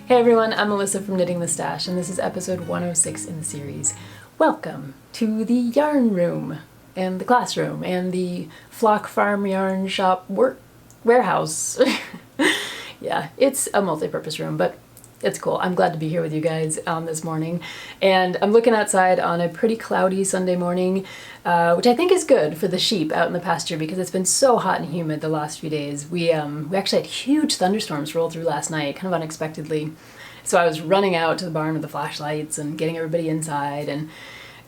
Hey everyone, I'm Melissa from Knitting the Stash, and this is episode 106 in the series. Welcome to the yarn room, and the classroom, and the Flock Farm Yarn Shop warehouse. Yeah, it's a multi-purpose room, but it's cool. I'm glad to be here with you guys this morning, and I'm looking outside on a pretty cloudy Sunday morning, which I think is good for the sheep out in the pasture because it's been so hot and humid the last few days. We actually had huge thunderstorms roll through last night, kind of unexpectedly. So I was running out to the barn with the flashlights and getting everybody inside, and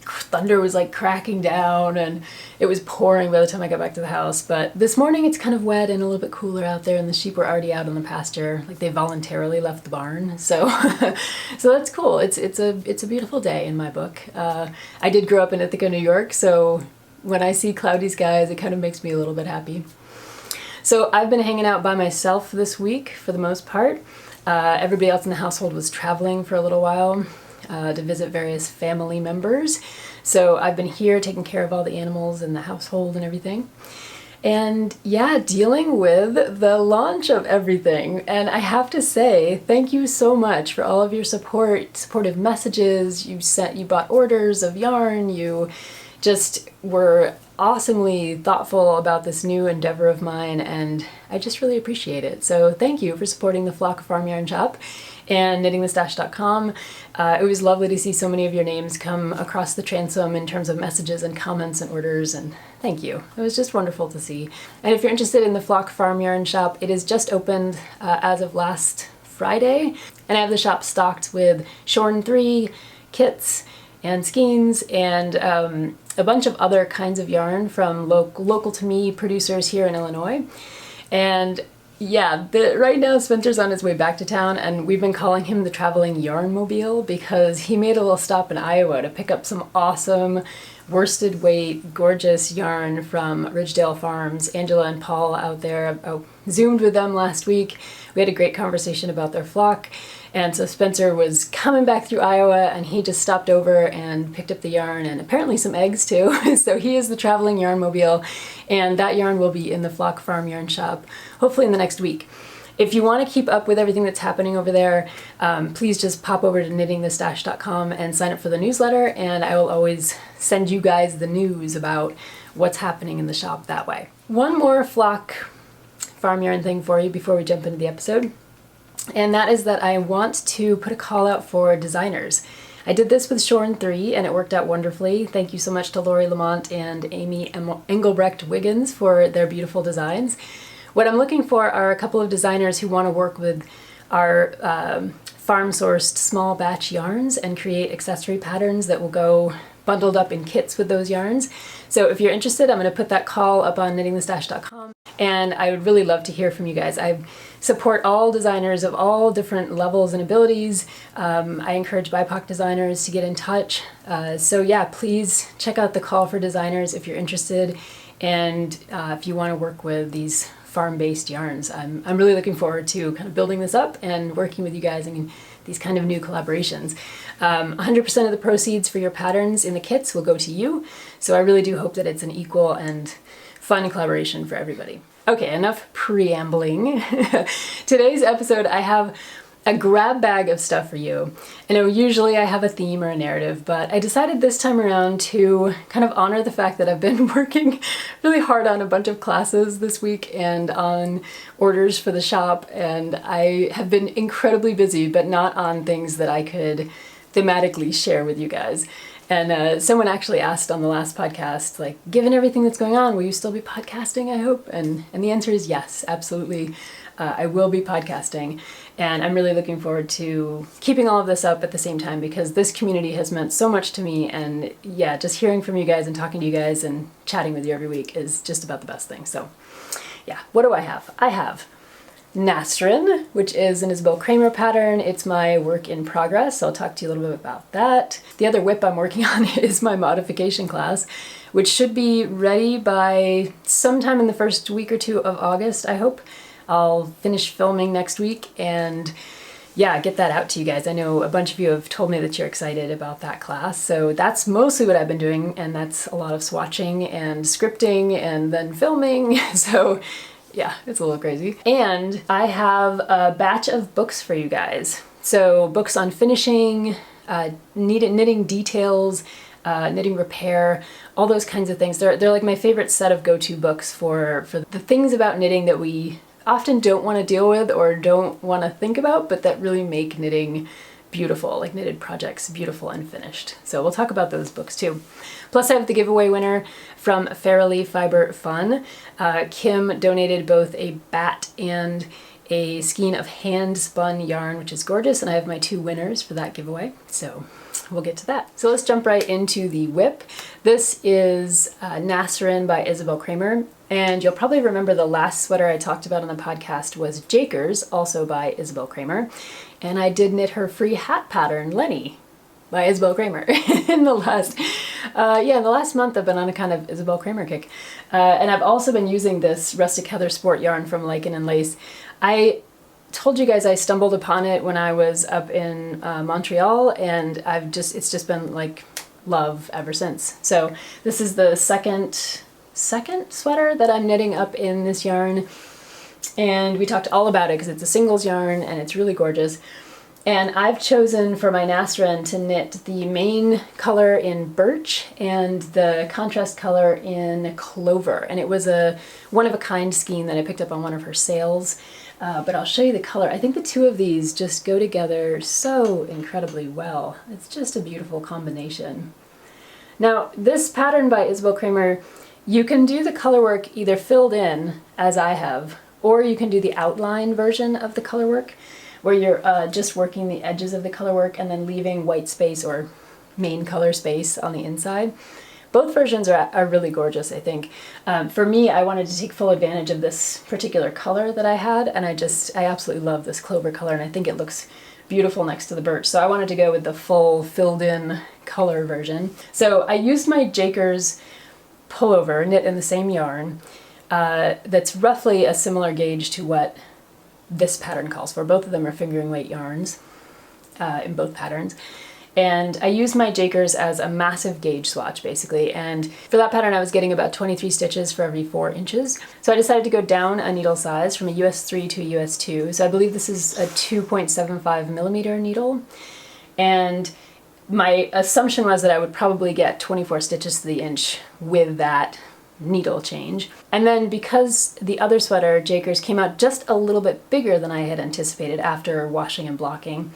thunder was like cracking down and it was pouring by the time I got back to the house. But this morning it's kind of wet and a little bit cooler out there, and the sheep were already out on the pasture. Like, they voluntarily left the barn, so so that's cool. It's a beautiful day in my book. I did grow up in Ithaca, New York, so when I see cloudy skies it kind of makes me a little bit happy. So I've been hanging out by myself this week for the most part. Everybody else in the household was traveling for a little while to visit various family members. So I've been here taking care of all the animals in the household and everything. And yeah, dealing with the launch of everything. And I have to say, thank you so much for all of your support, supportive messages. You bought orders of yarn. You just were awesomely thoughtful about this new endeavor of mine, and I just really appreciate it. So thank you for supporting the Flock Farm Yarn Shop and knittingthestash.com. It was lovely to see so many of your names come across the transom in terms of messages and comments and orders, and thank you. It was just wonderful to see. And if you're interested in the Flock Farm Yarn Shop, it is just opened as of last Friday, and I have the shop stocked with Shorn 3 kits and skeins and a bunch of other kinds of yarn from local to me producers here in Illinois. And yeah, right now Spencer's on his way back to town, and we've been calling him the traveling yarn mobile because he made a little stop in Iowa to pick up some awesome worsted weight, gorgeous yarn from Ridgedale Farms. Angela and Paul out there, I Zoomed with them last week. We had a great conversation about their flock. And so Spencer was coming back through Iowa, and he just stopped over and picked up the yarn and apparently some eggs too. So he is the traveling yarn mobile, and that yarn will be in the Flock Farm Yarn Shop hopefully in the next week. If you want to keep up with everything that's happening over there, please just pop over to knittingthestash.com and sign up for the newsletter, and I will always send you guys the news about what's happening in the shop that way. One more Flock Farm Yarn thing for you before we jump into the episode, and that is that I want to put a call out for designers. I did this with Shorn 3 and it worked out wonderfully. Thank you so much to Lori Lamont and Amy Engelbrecht Wiggins for their beautiful designs. What I'm looking for are a couple of designers who want to work with our farm-sourced small batch yarns and create accessory patterns that will go bundled up in kits with those yarns. So if you're interested, I'm going to put that call up on knittingthestash.com, and I would really love to hear from you guys. I support all designers of all different levels and abilities. I encourage BIPOC designers to get in touch. So yeah, please check out the call for designers if you're interested, and if you want to work with these farm-based yarns. I'm really looking forward to kind of building this up and working with you guys in these kind of new collaborations. 100% of the proceeds for your patterns in the kits will go to you, so I really do hope that it's an equal and fun collaboration for everybody. Okay, enough preambling. Today's episode, I have a grab bag of stuff for you. I know usually I have a theme or a narrative, but I decided this time around to kind of honor the fact that I've been working really hard on a bunch of classes this week and on orders for the shop, and I have been incredibly busy, but not on things that I could thematically share with you guys. And someone actually asked on the last podcast, like, given everything that's going on, will you still be podcasting, I hope? And the answer is yes, absolutely. I will be podcasting, and I'm really looking forward to keeping all of this up at the same time because this community has meant so much to me, and yeah, just hearing from you guys and talking to you guys and chatting with you every week is just about the best thing. So yeah, what do I have? I have Nasrin, which is an Isabel Kramer pattern. It's my work in progress, so I'll talk to you a little bit about that. The other whip I'm working on is my modification class, which should be ready by sometime in the first week or two of August, I hope. I'll finish filming next week and yeah, get that out to you guys. I know a bunch of you have told me that you're excited about that class, so that's mostly what I've been doing, and that's a lot of swatching and scripting and then filming, so yeah, it's a little crazy. And I have a batch of books for you guys. So books on finishing, knitting details, knitting repair, all those kinds of things. They're like my favorite set of go-to books for the things about knitting that we often don't want to deal with or don't want to think about, but that really make knitting beautiful, like knitted projects beautiful and finished. So we'll talk about those books too. Plus I have the giveaway winner from Fairily Fiber Fun. Kim donated both a bat and a skein of hand-spun yarn, which is gorgeous, and I have my 2 winners for that giveaway, so we'll get to that. So let's jump right into the whip. This is Nasrin by Isabel Kramer, and you'll probably remember the last sweater I talked about on the podcast was Jakers, also by Isabel Kramer, and I did knit her free hat pattern, Lenny, by Isabel Kramer in the last month I've been on a kind of Isabel Kramer kick. And I've also been using this Rustic Heather Sport yarn from Lichen and Lace. I told you guys I stumbled upon it when I was up in Montreal, and it's just been like love ever since. So this is the second sweater that I'm knitting up in this yarn, and we talked all about it because it's a singles yarn and it's really gorgeous. And I've chosen for my Nasrin to knit the main color in birch and the contrast color in clover. And it was a one-of-a-kind skein that I picked up on one of her sales. But I'll show you the color. I think the 2 of these just go together so incredibly well. It's just a beautiful combination. Now, this pattern by Isabel Kramer, you can do the color work either filled in, as I have, or you can do the outline version of the color work, where you're just working the edges of the color work and then leaving white space or main color space on the inside. Both versions are really gorgeous, I think. For me, I wanted to take full advantage of this particular color that I had, and I absolutely love this clover color, and I think it looks beautiful next to the birch. So I wanted to go with the full filled in color version. So I used my Jakers pullover knit in the same yarn that's roughly a similar gauge to what this pattern calls for. Both of them are fingering weight yarns in both patterns. And I used my Jakers as a massive gauge swatch, basically. And for that pattern, I was getting about 23 stitches for every 4 inches. So I decided to go down a needle size from a US 3 to a US 2. So I believe this is a 2.75 millimeter needle. And my assumption was that I would probably get 24 stitches to the inch with that needle change. And then because the other sweater, Jakers, came out just a little bit bigger than I had anticipated after washing and blocking,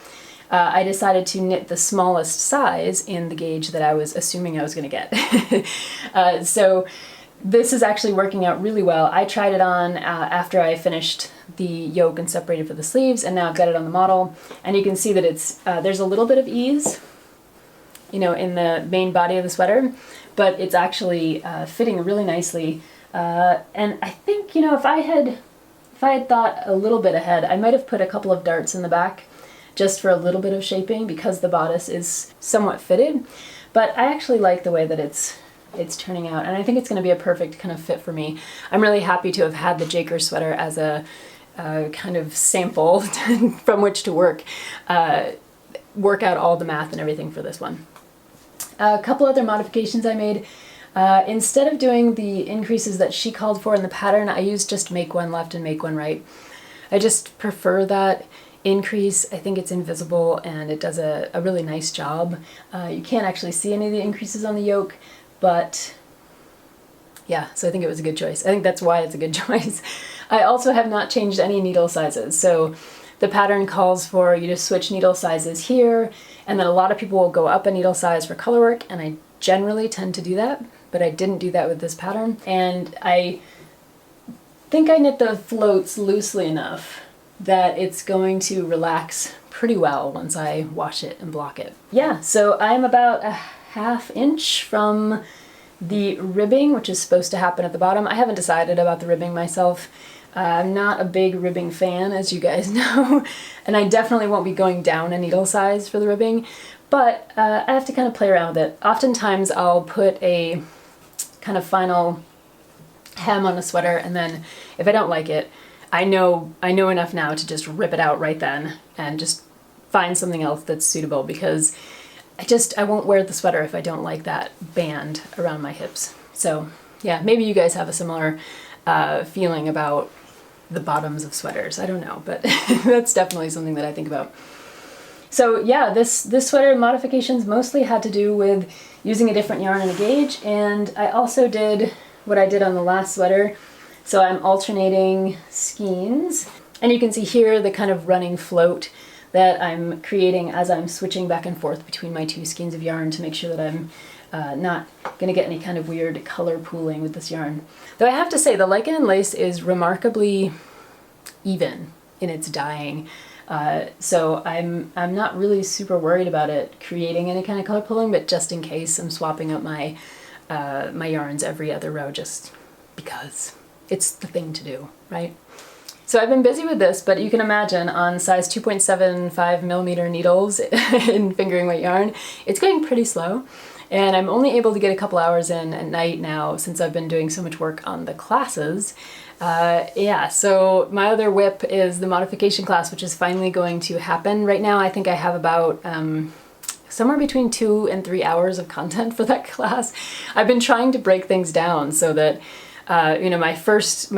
I decided to knit the smallest size in the gauge that I was assuming I was going to get. So this is actually working out really well. I tried it on after I finished the yoke and separated for the sleeves, and now I've got it on the model, and you can see that it's there's a little bit of ease, in the main body of the sweater, but it's actually fitting really nicely. And I think, if I had thought a little bit ahead, I might have put a couple of darts in the back just for a little bit of shaping because the bodice is somewhat fitted. But I actually like the way that it's turning out, and I think it's going to be a perfect kind of fit for me. I'm really happy to have had the Jakers sweater as a kind of sample from which to work out all the math and everything for this one. A couple other modifications I made. Instead of doing the increases that she called for in the pattern, I used just make one left and make one right. I just prefer that increase. I think it's invisible and it does a really nice job. You can't actually see any of the increases on the yoke, but yeah, so I think it was a good choice. I think that's why it's a good choice. I also have not changed any needle sizes. So the pattern calls for you to switch needle sizes here, and then a lot of people will go up a needle size for color work, and I generally tend to do that, but I didn't do that with this pattern. And I think I knit the floats loosely enough that it's going to relax pretty well once I wash it and block it. Yeah, so I'm about a ½ inch from the ribbing, which is supposed to happen at the bottom. I haven't decided about the ribbing myself. I'm not a big ribbing fan, as you guys know, and I definitely won't be going down a needle size for the ribbing, but I have to kind of play around with it. Oftentimes I'll put a kind of final hem on a sweater, and then if I don't like it, I know enough now to just rip it out right then and just find something else that's suitable, because I won't wear the sweater if I don't like that band around my hips. So yeah, maybe you guys have a similar feeling about the bottoms of sweaters. I don't know, but that's definitely something that I think about. So yeah, this sweater modifications mostly had to do with using a different yarn and a gauge, and I also did what I did on the last sweater. So I'm alternating skeins, and you can see here the kind of running float that I'm creating as I'm switching back and forth between my two skeins of yarn to make sure that I'm not going to get any kind of weird color pooling with this yarn. Though I have to say the lichen and lace is remarkably even in its dyeing. So I'm not really super worried about it creating any kind of color pooling, but just in case I'm swapping up my my yarns every other row just because it's the thing to do, right? So I've been busy with this, but you can imagine on size 2.75 millimeter needles in fingering weight yarn, it's going pretty slow. And I'm only able to get a couple hours in at night now since I've been doing so much work on the classes. Yeah, so my other whip is the modification class, which is finally going to happen. Right now I think I have about somewhere between 2 and 3 hours of content for that class. I've been trying to break things down so that you know, my first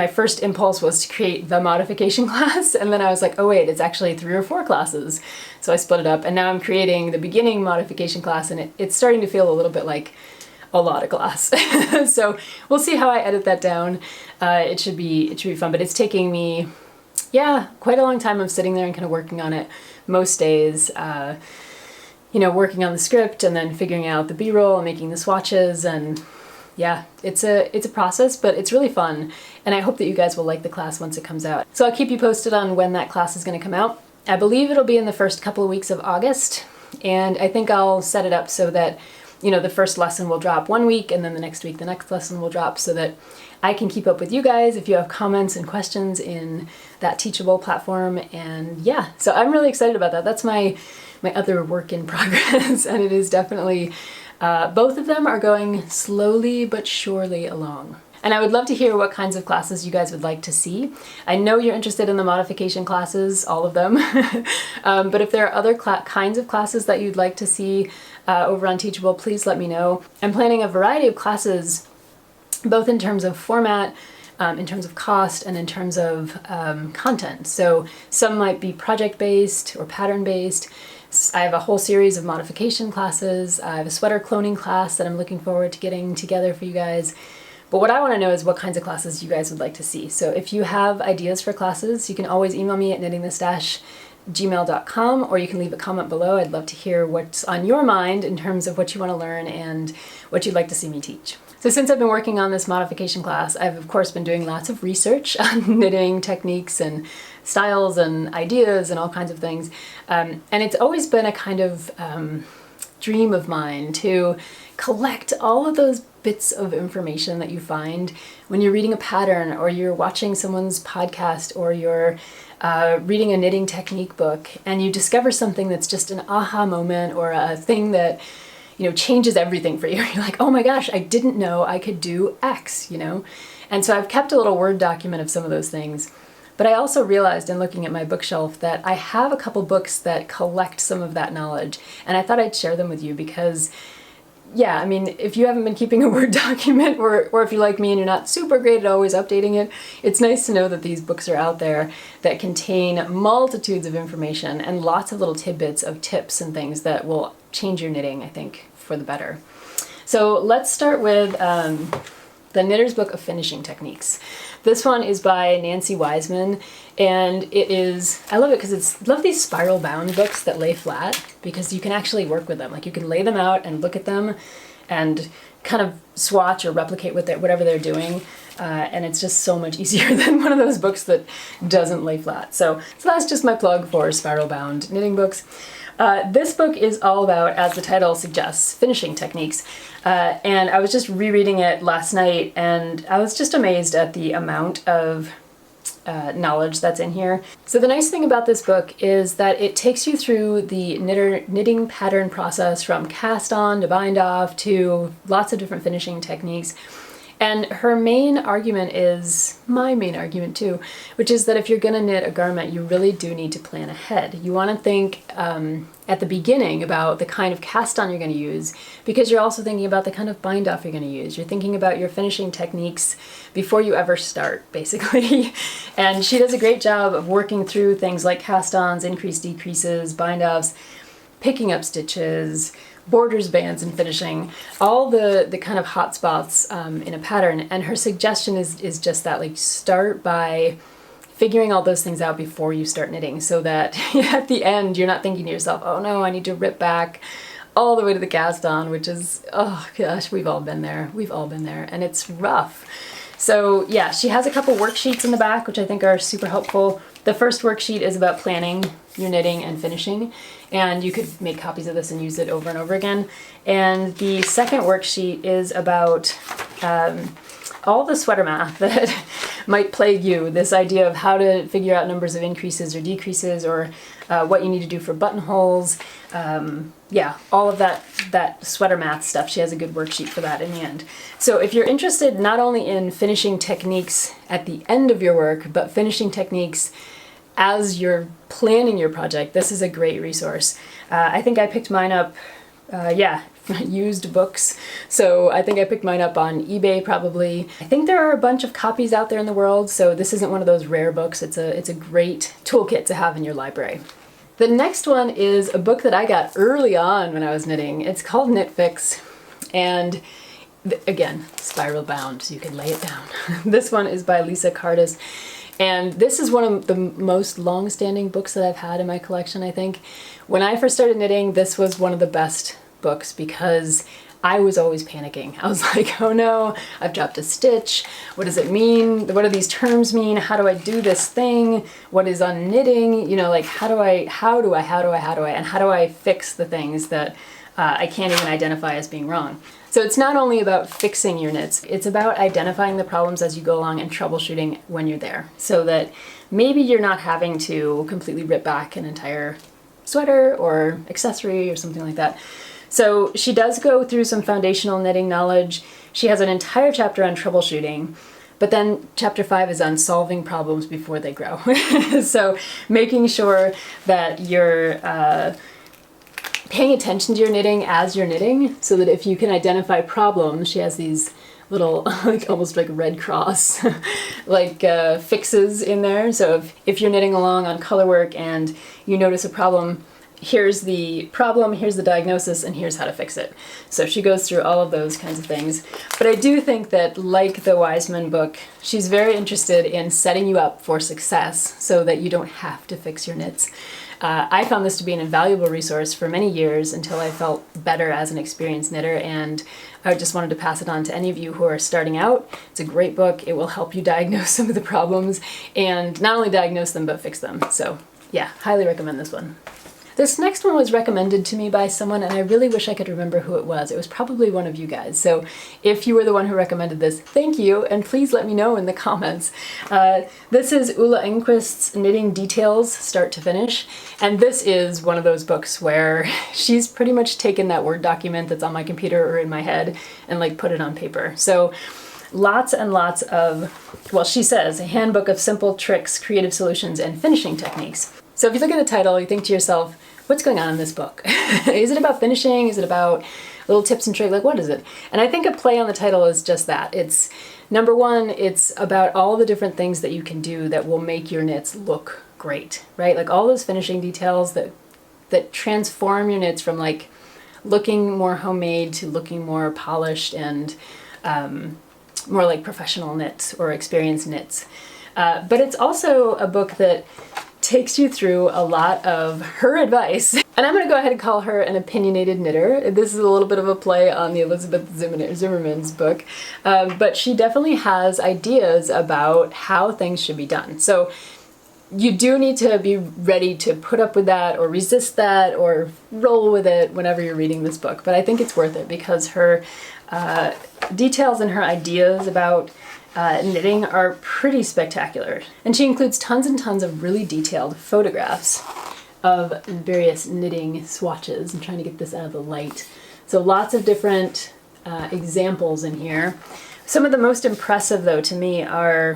impulse was to create the modification class, and then I was like, oh wait, it's actually 3 or 4 classes. So I split it up, and now I'm creating the beginning modification class, and it's starting to feel a little bit like a lot of class. So we'll see how I edit that down. It should be fun, but it's taking me, yeah, quite a long time of sitting there and kind of working on it most days. You know, working on the script and then figuring out the B-roll and making the swatches, and yeah, it's a process, but it's really fun, and I hope that you guys will like the class once it comes out. So I'll keep you posted on when that class is going to come out. I believe it'll be in the first couple of weeks of August, and I think I'll set it up so that, you know, the first lesson will drop one week, and then the next week the next lesson will drop, so that I can keep up with you guys if you have comments and questions in that Teachable platform. And yeah, so I'm really excited about that. That's my other work in progress, and it is definitely both of them are going slowly but surely along. And I would love to hear what kinds of classes you guys would like to see. I know you're interested in the modification classes, all of them, but if there are other kinds of classes that you'd like to see over on Teachable, please let me know. I'm planning a variety of classes, both in terms of format, in terms of cost, and in terms of content. So some might be project-based or pattern-based. I have a whole series of modification classes. I have a sweater cloning class that I'm looking forward to getting together for you guys. But what I want to know is what kinds of classes you guys would like to see. So if you have ideas for classes, you can always email me at knittingthestash@gmail.com, or you can leave a comment below. I'd love to hear what's on your mind in terms of what you want to learn and what you'd like to see me teach. So since I've been working on this modification class, I've of course been doing lots of research on knitting techniques and styles and ideas and all kinds of things. And it's always been a kind of dream of mine to collect all of those bits of information that you find when you're reading a pattern, or you're watching someone's podcast, or you're reading a knitting technique book, and you discover something that's just an aha moment, or a thing that, you know, changes everything for you. You're like, oh my gosh, I didn't know I could do X, you know? And so I've kept a little Word document of some of those things. But I also realized in looking at my bookshelf that I have a couple books that collect some of that knowledge, and I thought I'd share them with you because, yeah, I mean, if you haven't been keeping a Word document, or if you're like me and you're not super great at always updating it, it's nice to know that these books are out there that contain multitudes of information and lots of little tidbits of tips and things that will change your knitting, I think, for the better. So let's start with the Knitter's Book of Finishing Techniques. This one is by Nancy Wiseman, and it is, I love it because I love these spiral bound books that lay flat, because you can actually work with them. Like, you can lay them out and look at them and kind of swatch or replicate with it, whatever they're doing, and it's just so much easier than one of those books that doesn't lay flat. So that's just my plug for spiral bound knitting books. This book is all about, as the title suggests, finishing techniques. And I was just rereading it last night, and I was just amazed at the amount of knowledge that's in here. So the nice thing about this book is that it takes you through the knitting pattern process, from cast on to bind off to lots of different finishing techniques. And her main argument is my main argument too, which is that if you're gonna knit a garment, you really do need to plan ahead. You wanna think at the beginning about the kind of cast on you're gonna use, because you're also thinking about the kind of bind off you're gonna use. You're thinking about your finishing techniques before you ever start, basically. And she does a great job of working through things like cast ons, increase, decreases, bind offs, picking up stitches, borders, bands, and finishing, all the kind of hot spots in a pattern. And her suggestion is just that, like, start by figuring all those things out before you start knitting, so that at the end you're not thinking to yourself, oh no, I need to rip back all the way to the cast on, which is, oh gosh, we've all been there. We've all been there, and it's rough. So yeah, she has a couple worksheets in the back, which I think are super helpful. The first worksheet is about planning your knitting and finishing, and you could make copies of this and use it over and over again. And the second worksheet is about all the sweater math that might plague you, this idea of how to figure out numbers of increases or decreases, or what you need to do for buttonholes. Yeah, all of that sweater math stuff. She has a good worksheet for that in the end. So if you're interested not only in finishing techniques at the end of your work, but finishing techniques as you're planning your project, this is a great resource. I think I picked mine up, used books. So I think I picked mine up on eBay probably. I think there are a bunch of copies out there in the world, so this isn't one of those rare books. It's a great toolkit to have in your library. The next one is a book that I got early on when I was knitting. It's called Knit Fix, and again, spiral bound, so you can lay it down. This one is by Lisa Cardis, and this is one of the most long-standing books that I've had in my collection, I think. When I first started knitting, this was one of the best books because I was always panicking. I was like, oh no, I've dropped a stitch. What does it mean? What do these terms mean? How do I do this thing? What is unknitting? You know, like how do I, and how do I fix the things that I can't even identify as being wrong? So it's not only about fixing your knits, it's about identifying the problems as you go along and troubleshooting when you're there, so that maybe you're not having to completely rip back an entire sweater or accessory or something like that. So she does go through some foundational knitting knowledge. She has an entire chapter on troubleshooting, but then chapter 5 is on solving problems before they grow. So making sure that you're paying attention to your knitting as you're knitting, so that if you can identify problems, she has these little, like almost like Red Cross, like fixes in there. So if you're knitting along on colorwork and you notice a problem, here's the problem, here's the diagnosis, and here's how to fix it. So she goes through all of those kinds of things. But I do think that, like the Wiseman book, she's very interested in setting you up for success so that you don't have to fix your knits. I found this to be an invaluable resource for many years until I felt better as an experienced knitter, and I just wanted to pass it on to any of you who are starting out. It's a great book. It will help you diagnose some of the problems, and not only diagnose them, but fix them. So yeah, highly recommend this one. This next one was recommended to me by someone, and I really wish I could remember who it was. It was probably one of you guys. So if you were the one who recommended this, thank you, and please let me know in the comments. This is Ulla Enquist's Knitting Details, Start to Finish, and this is one of those books where she's pretty much taken that Word document that's on my computer or in my head and like put it on paper. So lots and lots of, well, she says, a handbook of simple tricks, creative solutions, and finishing techniques. So if you look at the title, you think to yourself, what's going on in this book? Is it about finishing? Is it about little tips and tricks? Like, what is it? And I think a play on the title is just that. It's, number one, it's about all the different things that you can do that will make your knits look great, right? Like all those finishing details that transform your knits from like looking more homemade to looking more polished and more like professional knits or experienced knits. But it's also a book that takes you through a lot of her advice. And I'm going to go ahead and call her an opinionated knitter. This is a little bit of a play on the Elizabeth Zimmerman's book, but she definitely has ideas about how things should be done. So you do need to be ready to put up with that or resist that or roll with it whenever you're reading this book. But I think it's worth it because her details and her ideas about knitting are pretty spectacular. And she includes tons and tons of really detailed photographs of various knitting swatches. I'm trying to get this out of the light. So lots of different examples in here. Some of the most impressive though to me are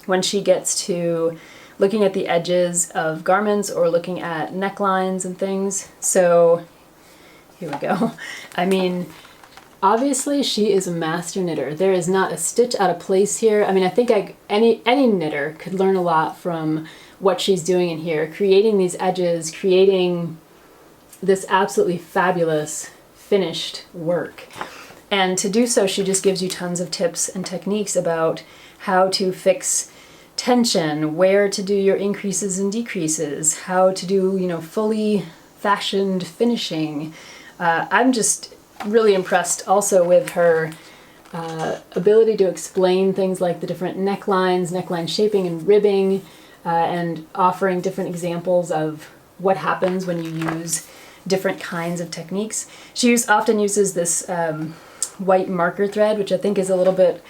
when she gets to looking at the edges of garments or looking at necklines and things. So here we go. I mean, obviously, she is a master knitter. There is not a stitch out of place here. I mean, I think any knitter could learn a lot from what she's doing in here, creating these edges, creating this absolutely fabulous finished work. And to do so, she just gives you tons of tips and techniques about how to fix tension, where to do your increases and decreases, how to do, fully fashioned finishing. I'm just really impressed also with her ability to explain things like the different necklines, neckline shaping and ribbing, and offering different examples of what happens when you use different kinds of techniques. She often uses this white marker thread, which I think is a little bit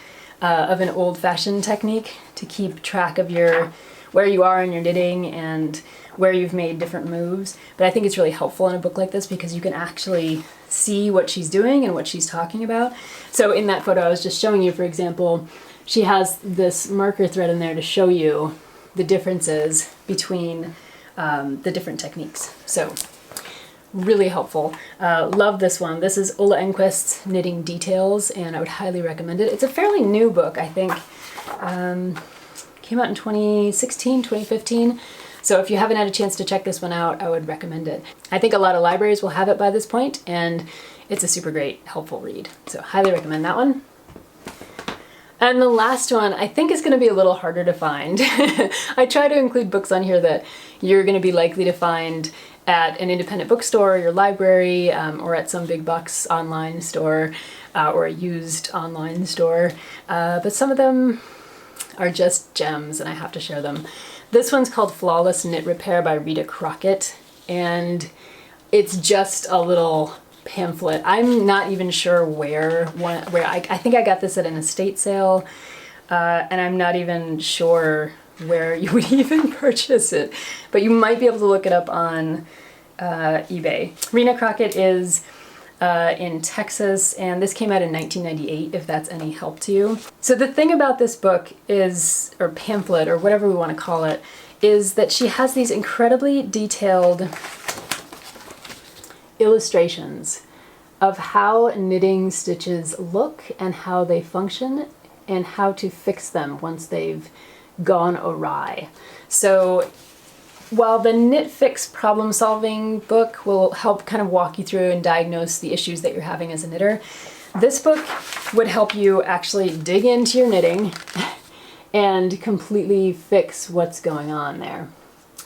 of an old-fashioned technique to keep track of where you are in your knitting and where you've made different moves. But I think it's really helpful in a book like this because you can actually see what she's doing and what she's talking about. So in that photo I was just showing you, for example, she has this marker thread in there to show you the differences between the different techniques. So really helpful. Love this one. This is Ulla Enquist's Knitting Details, and I would highly recommend it. It's a fairly new book, I think. Came out in 2016, 2015. So if you haven't had a chance to check this one out, I would recommend it. I think a lot of libraries will have it by this point, and it's a super great, helpful read. So highly recommend that one. And the last one I think is going to be a little harder to find. I try to include books on here that you're going to be likely to find at an independent bookstore, or your library, or at some big box online store, or a used online store. But some of them are just gems, and I have to share them. This one's called Flawless Knit Repair by Rita Crockett, and it's just a little pamphlet. I'm not even sure where I think I got this at an estate sale, and I'm not even sure where you would even purchase it, but you might be able to look it up on eBay. Rita Crockett is in Texas, and this came out in 1998, if that's any help to you. So the thing about this book is, or pamphlet, or whatever we want to call it, is that she has these incredibly detailed illustrations of how knitting stitches look and how they function and how to fix them once they've gone awry. So while the Knit Fix problem solving book will help kind of walk you through and diagnose the issues that you're having as a knitter, this book would help you actually dig into your knitting and completely fix what's going on there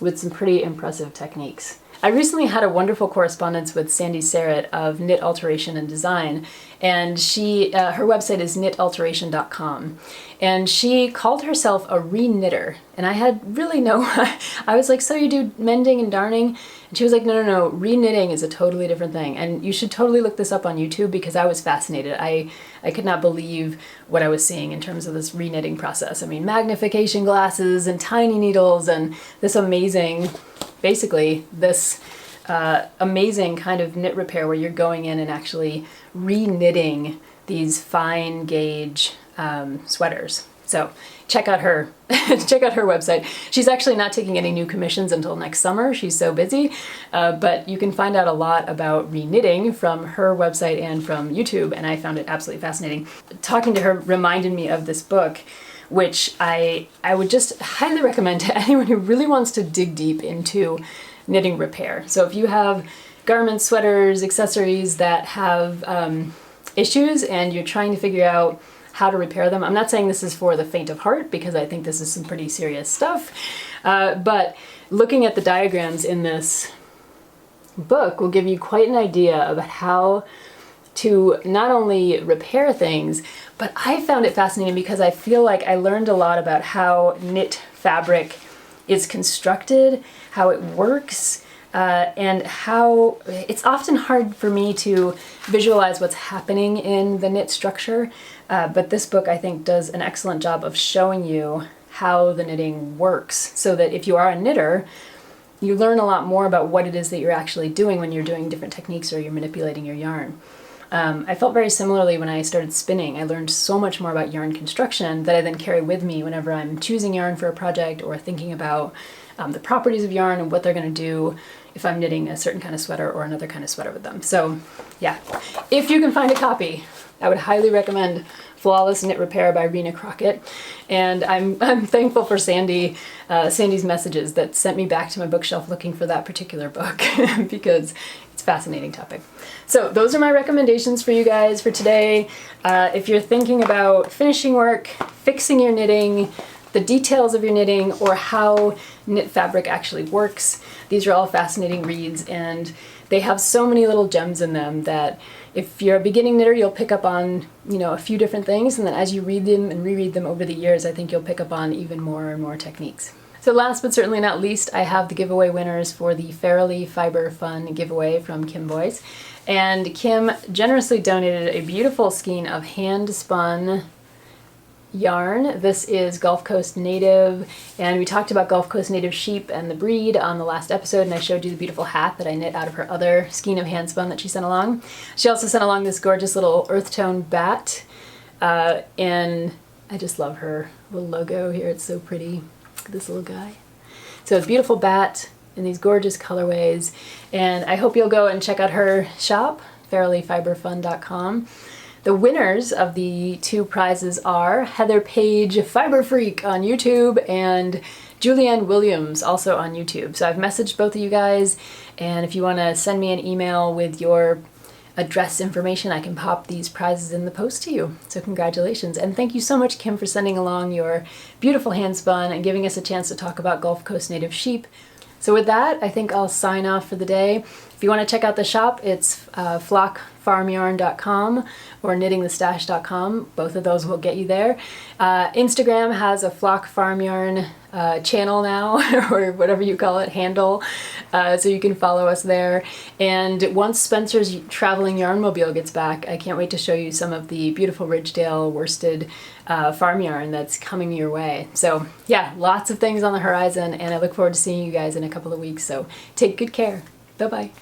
with some pretty impressive techniques. I recently had a wonderful correspondence with Sandy Serrett of Knit Alteration and Design, and her website is knitalteration.com, and she called herself a re-knitter, and I had really I was like, so you do mending and darning? And she was like, no, re-knitting is a totally different thing, and you should totally look this up on YouTube because I was fascinated. I could not believe what I was seeing in terms of this re-knitting process. I mean, magnification glasses and tiny needles and this amazing, basically this amazing kind of knit repair where you're going in and actually re-knitting these fine gauge sweaters. So check out her website. She's actually not taking any new commissions until next summer. She's so busy, but you can find out a lot about re-knitting from her website and from YouTube, and I found it absolutely fascinating. Talking to her reminded me of this book, which I would just highly recommend to anyone who really wants to dig deep into knitting repair. So if you have garments, sweaters, accessories that have issues and you're trying to figure out how to repair them, I'm not saying this is for the faint of heart because I think this is some pretty serious stuff, but looking at the diagrams in this book will give you quite an idea about how to not only repair things, but I found it fascinating because I feel like I learned a lot about how knit fabric is constructed, how it works, and how it's often hard for me to visualize what's happening in the knit structure, but this book I think does an excellent job of showing you how the knitting works so that if you are a knitter, you learn a lot more about what it is that you're actually doing when you're doing different techniques or you're manipulating your yarn. I felt very similarly when I started spinning. I learned so much more about yarn construction that I then carry with me whenever I'm choosing yarn for a project or thinking about the properties of yarn and what they're going to do if I'm knitting a certain kind of sweater or another kind of sweater with them. So yeah, if you can find a copy, I would highly recommend Flawless Knit Repair by Rita Crockett. And I'm thankful for Sandy's messages that sent me back to my bookshelf looking for that particular book because It's a fascinating topic. So those are my recommendations for you guys for today. If you're thinking about finishing work, fixing your knitting, the details of your knitting, or how knit fabric actually works, these are all fascinating reads, and they have so many little gems in them that if you're a beginning knitter, you'll pick up on, a few different things, and then as you read them and reread them over the years, I think you'll pick up on even more and more techniques. So last but certainly not least, I have the giveaway winners for the Fairily Fiber Fun giveaway from Kim Boys. And Kim generously donated a beautiful skein of hand-spun yarn. This is Gulf Coast Native, and we talked about Gulf Coast Native sheep and the breed on the last episode, and I showed you the beautiful hat that I knit out of her other skein of handspun that she sent along. She also sent along this gorgeous little earth tone bat, and I just love her little logo here. It's so pretty. Look at this little guy. So it's a beautiful bat in these gorgeous colorways, and I hope you'll go and check out her shop, fairylyfiberfun.com. The winners of the 2 prizes are Heather Page Fiber Freak on YouTube and Julianne Williams also on YouTube. So I've messaged both of you guys, and if you want to send me an email with your address information, I can pop these prizes in the post to you. So congratulations, and thank you so much, Kim, for sending along your beautiful handspun and giving us a chance to talk about Gulf Coast Native sheep. So with that, I think I'll sign off for the day. If you want to check out the shop, it's flockfarmyarn.com or knittingthestash.com. Both of those will get you there. Instagram has a Flock Farm Yarn channel now, or whatever you call it, handle, so you can follow us there. And once Spencer's traveling yarnmobile gets back, I can't wait to show you some of the beautiful Ridgedale worsted farm yarn that's coming your way. So yeah, lots of things on the horizon, and I look forward to seeing you guys in a couple of weeks. So take good care. Bye-bye.